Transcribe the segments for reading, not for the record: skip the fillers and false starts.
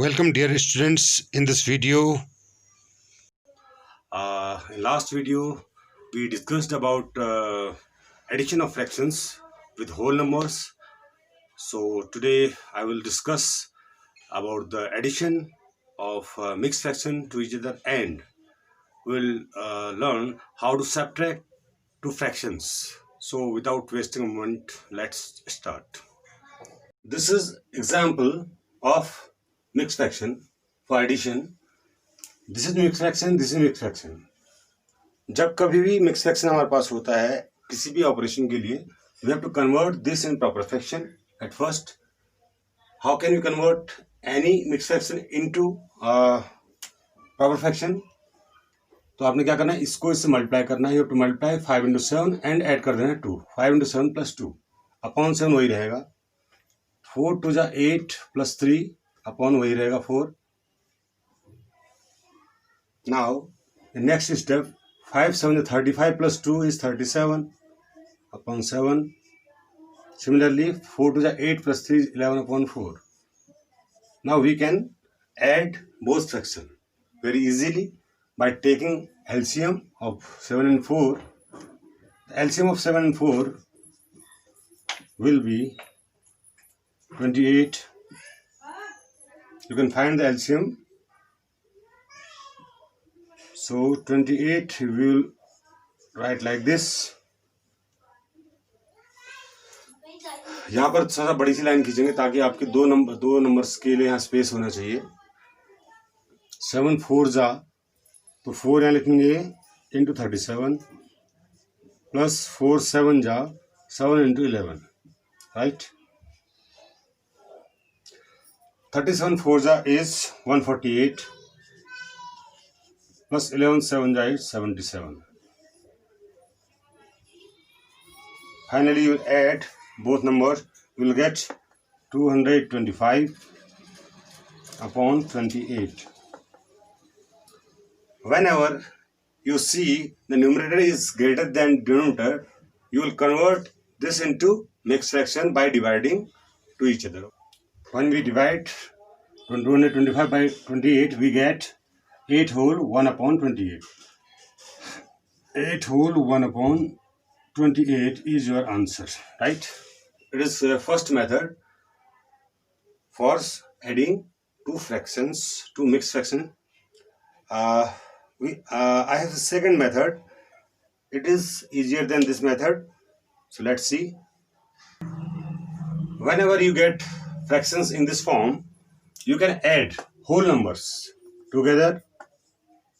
Welcome dear students in this video. In last video we discussed about addition of fractions with whole numbers. So today I will discuss about the addition of mixed fraction to each other, and we'll learn how to subtract two fractions. So without wasting a moment, let's start. This is example of mixed fraction for addition. This is mixed fraction, this is mixed fraction. जब कभी भी mix fraction हमारे पास होता है किसी भी operation के लिए, we have to convert this in proper fraction at first. How can you convert any mix fraction into proper fraction? तो आपने क्या करना है, इसको इससे मल्टीप्लाई करना है. You have to multiply 5 into 7 and add कर देना 2. 5 into 7 plus 2 अपॉन 7 वही रहेगा. 4 2 जा 8 plus 3 अपॉन वही रहेगा 4. Now next step, 5 7 35 plus 2 is 37 upon 7. Similarly, 4 to the 8 plus 3 is 11 upon 4. Now we can add both fractions very easily by taking LCM of 7 and 4. The LCM of 7 and 4 will be 28. You can find the LCM. So 28 we will write like this. यहाँ पर थोड़ा सा बड़ी सी line खींचेंगे ताकि आपके दो numbers के लिए यहाँ स्पेस होना चाहिए. 7 4 जा तो 4 यहाँ लिखेंगे इंटू 37 प्लस 4 7 जा 7 इंटू 11, राइट. 37 4 जा is 148 plus 11 7 is 77. Finally, you will add both numbers. You will get 225 upon 28. Whenever you see the numerator is greater than denominator, you will convert this into mixed fraction by dividing to each other. When we divide 225 by 28, we get 8 whole 1 upon 28. 8 whole 1 upon 28 is your answer, right? It is first method for adding two fractions, two mixed fraction. I have the second method. It is easier than this method. So let's see. Whenever you get fractions in this form, you can add whole numbers together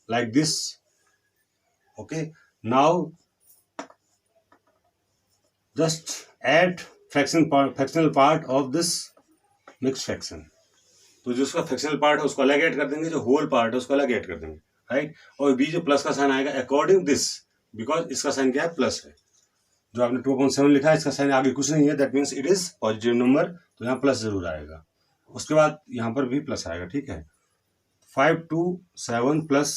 like this. Okay, now just add fractional part of this mixed fraction. तो जो उसका fractional part है उसको अलग add कर देंगे, जो whole part है उसको अलग ऐड कर देंगे, राइट. और बी जो प्लस का साइन आएगा अकॉर्डिंग दिस, बिकॉज इसका साइन क्या है, प्लस है. जो आपने 2/7 लिखा है इसका साइन आगे कुछ नहीं है, that means it is positive number, तो यहाँ प्लस जरूर आएगा. उसके बाद यहाँ पर भी प्लस आएगा, ठीक है. 5 2 7 plus,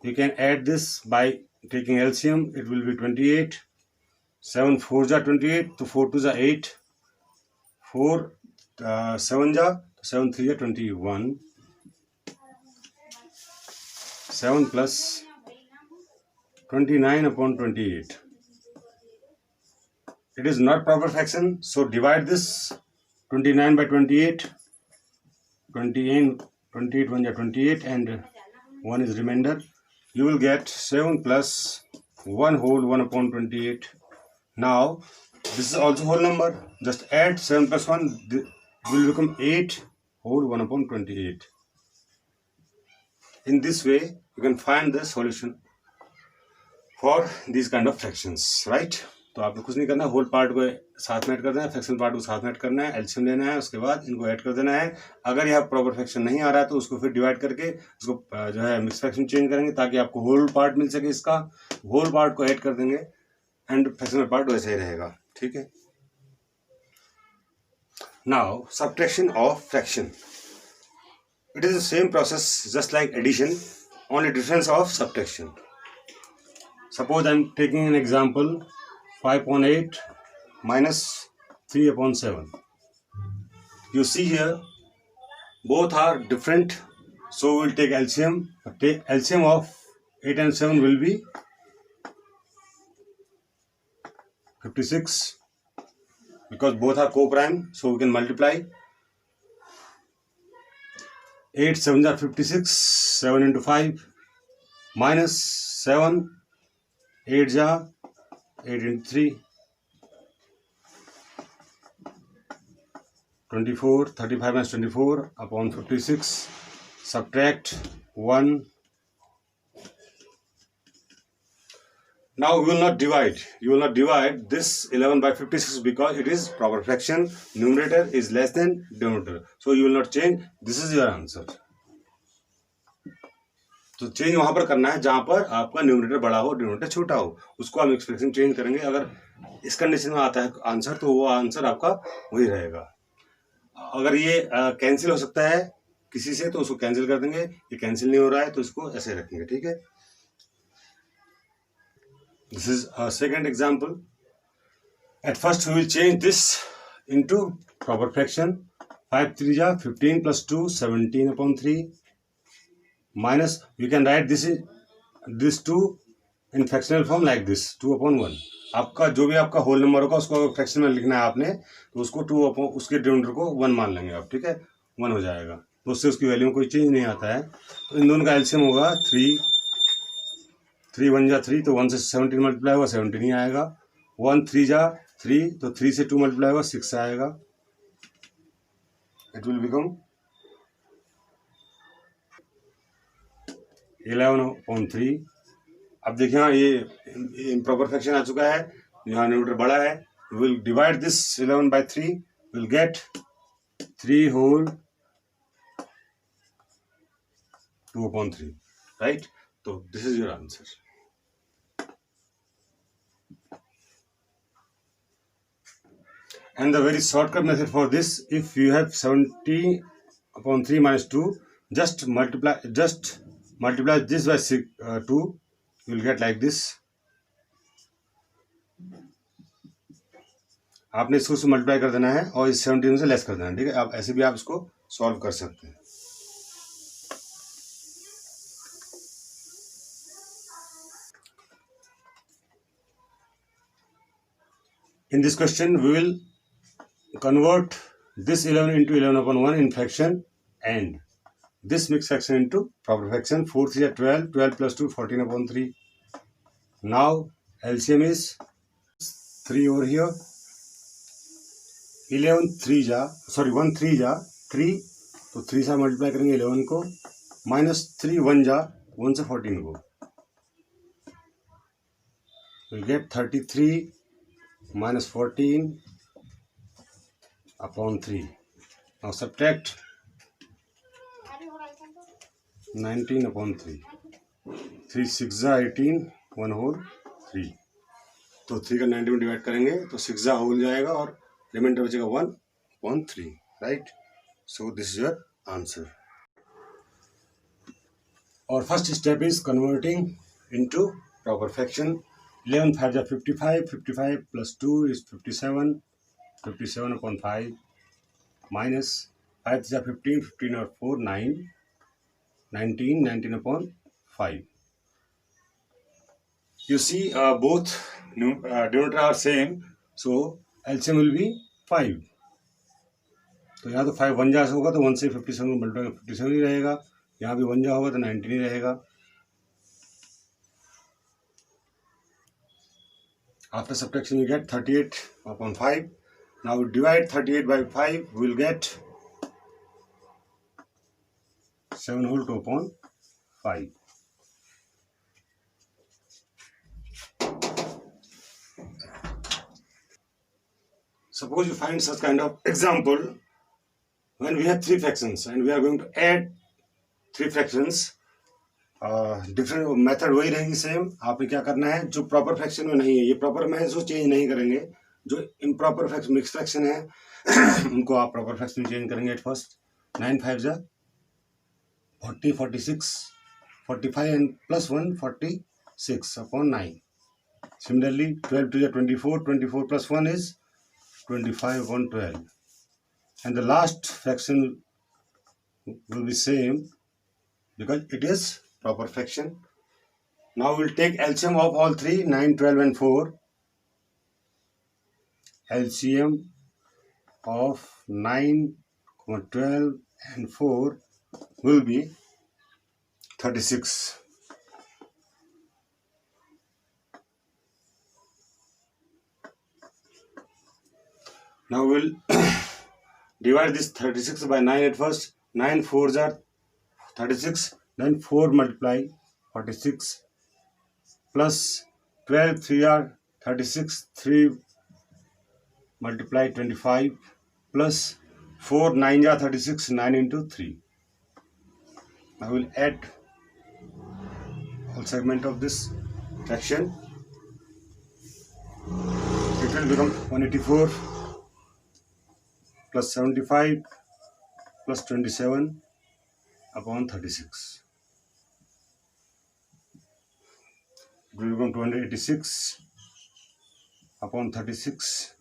you can add this by taking LCM. It will be 28. 7 4 ja 28, तो 4 2 ja 8. 4 7 ja 7 3 ja 21. 7 plus 29 upon 28. It is not proper fraction, so divide this 29 by 28. 28 1 ja 28 and 1 is remainder. You will get 7 plus 1 whole 1 upon 28. Now this is also whole number. Just add 7 plus 1, will become 8 whole 1 upon 28. In this way you can find the solution for these kind of fractions, right? तो आपको कुछ नहीं करना, whole part को साथ में add कर देना है, फ्रैक्शनल पार्ट को साथ में ऐड करना है, एलसीएम लेना है, उसके बाद इनको ऐड कर देना है. अगर यह प्रॉपर फ्रैक्शन नहीं आ रहा है तो उसको फिर डिवाइड करके उसको जो है मिक्स फ्रैक्शन चेंज करेंगे ताकि आपको होल पार्ट मिल सके. इसका होल पार्ट को ऐड कर देंगे एंड फ्रैक्शनल पार्ट वैसे ही रहेगा, ठीक है. Now subtraction of fraction, it is the same process just like addition, only difference of subtraction. Suppose I am taking an example, 5/8 minus 3/7. You see here Both are different, so we'll take LCM. Take LCM of 8 and 7 will be 56, because both are co-prime, so we can multiply. 8 7 are 56, 7 into 5 minus 7, 8 are 8 into 3, 24, 35 minus 24 upon 56, subtract 1. Now we will not divide. You will not divide this 11 by 56 because it is proper fraction. Numerator is less than denominator. So you will not change. This is your answer. तो change वहां पर करना है जहां पर आपका numerator बड़ा हो, डिनोमिनेटर छोटा हो, उसको हम एक्सप्रेशन चेंज करेंगे. अगर इस कंडीशन में आता है आंसर तो वो आंसर आपका वही रहेगा. अगर ये कैंसिल हो सकता है किसी से तो उसको कैंसिल कर देंगे. ये कैंसिल नहीं हो रहा है तो इसको ऐसे रखेंगे. ठीक है. This is a second example. At first we will change this into proper fraction. 5 3 ja 15 plus 2 17 upon 3 minus we can write this 2 in fractional form like this 2 upon 1. आपका जो भी आपका होल नंबर होगा उसको अगर फ्रैक्शन में लिखना है आपने तो उसको 2 अपॉन उसके डिनोमिनेटर को 1 मान लेंगे आप. ठीक है. 1 हो जाएगा तो उससे उसकी वैल्यू में कोई चेंज नहीं आता है. तो इन दोनों का एलसीएम होगा 3 1 जा 3 तो 1 से 17 मल्टीप्लाई होगा 17 ही आएगा. 1 3 जा 3 तो 3 से 2 मल्टीप्लाई होगा 6 आएगा. It will become 11/3. अब देखिए ये इम्प्रॉपर फ्रैक्शन आ चुका है. यहाँ न्यूमरेटर बड़ा है. Will divide this 11 by 3 will get 3 whole 2/3. Right. तो this is your answer. And the very shortcut method for this, if you have 70/3 minus 2, just multiply this by 2, you will get like this. आपने इसको से multiply कर देना है और इस 17 से लेस कर देना है. ठीक है. आप ऐसे भी आप इसको सॉल्व कर सकते हैं. In this question, we will convert this 11 into 11/1 in fraction and this mixed fraction into proper fraction. 4 3 are 12, 12 plus 2 14/3. Now LCM is 3 over here. 1 3 जा 3 तो 3 से मल्टीप्लाई करेंगे 11 को माइनस 3 1 जा 1 से 14 को. We get 33 minus 14 upon 3. Now subtract 19 upon 3. 3 6 जा 18 1 whole 3. तो 3 का 90 में डिवाइड करेंगे तो 6 जा होल जाएगा और रिमाइंडर बचेगा 1/3. Right. So this is your answer. और first step is converting into proper fraction. 11 5 जा 55, 55 plus 2 is 57, 57/5 minus 5 जा 15, 15 और 4 9, 19, 19/5. You see both denominator are same, so LCM will be 5. तो यहाँ तो 5 1 जा होगा तो 1 से 57 मल्टीप्लाई 57 ही रहेगा. यहाँ भी 1 जा होगा तो 19 ही रहेगा. After subtraction, you get 38/5. Now we divide 38 by 5. We will get 7 whole 2/5. Suppose you find such kind of example when we have 3 fractions and we are going to add 3 fractions. Different method वही रहेगी same. आपने क्या करना है जो proper fraction में नहीं है ये प्रॉपर में इसको चेंज नहीं करेंगे. जो इम्प्रॉपर फ्रैक्शन मिक्स फ्रैक्शन है उनको आप प्रॉपर फ्रैक्शन में चेंज करेंगे. एट फर्स्ट 9 5 जा 40 46 45 एंड प्लस 1 46/9. सिमिलरली 12 2 जा 24 24 plus 1 is 25/12 and the last fraction will be same because it is proper fraction. Now we'll take LCM of all three, 9, 12 and 4. LCM of 9, 12 and 4 will be 36. Now we'll divide this 36 by 9 at first. 9 4s are 36. Then 4 multiply 46 plus 12 3 are 36. 3 multiply 25 plus 4 9 are 36. 9 into 3. I will add whole segment of this fraction. It will become 184 plus 75 plus 27 upon 36. It will become 286 upon 36.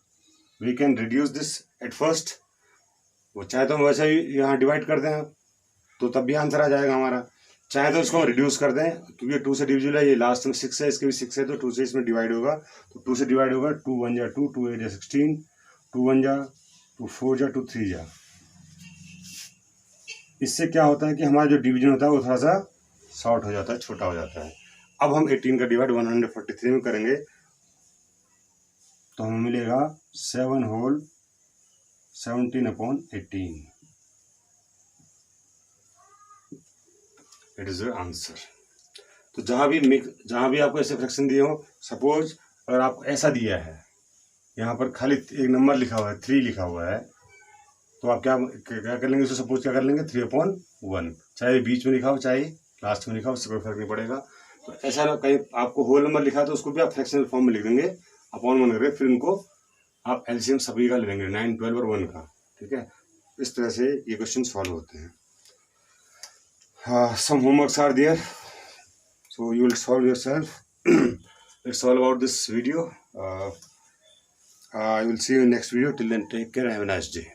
We can reduce this at first. वो चाहे तो हम वैसे ही यहाँ divide कर दें तो तब भी आंसर आ जाएगा हमारा. चाहे तो इसको हम रिड्यूस कर दें क्योंकि 2 से डिविजिबल है. ये लास्ट में 6 है, इसके भी 6 है तो 2 से इसमें डिवाइड होगा. तो 2 से डिवाइड होगा. 2 1 जा 2, 2 8 जा 16, 2 1 जा 2 4 जा 2 3 जा. इससे क्या होता है कि हमारा जो डिवीजन होता है वो थोड़ा सा शॉर्ट हो जाता है, छोटा हो जाता है. अब हम 18 का डिवाइड 143 में करेंगे तो हमें मिलेगा 7 whole 17 upon 18. It is the answer. तो जहाँ भी आपको ऐसे फ्रैक्शन दिए हो, सपोज अगर आपको ऐसा दिया है, यहाँ पर खाली एक नंबर लिखा हुआ है, 3 लिखा हुआ है, तो आप क्या कर लेंगे? सपोज क्या कर लेंगे? 3/1. चाहे बीच में लिखा हो चाहे लास्ट में लिखा हो, उससे कोई फर्क नहीं पड़ेगा. तो ऐसा ना कहीं आपको होल नंबर लिखा है तो उसको भी आप फ्रैक्शनल फॉर्म में लिख देंगे, अपॉन 1 करके. फिर उनको आप एलसीएम सभी का ले लेंगे, 9, 12 और 1 का. ठीक है, इस तरह से ये क्वेश्चन सॉल्व होते हैं. Some homeworks are there, so you will solve yourself. That's all about this video. I will see you in next video. Till then, take care and have a nice day.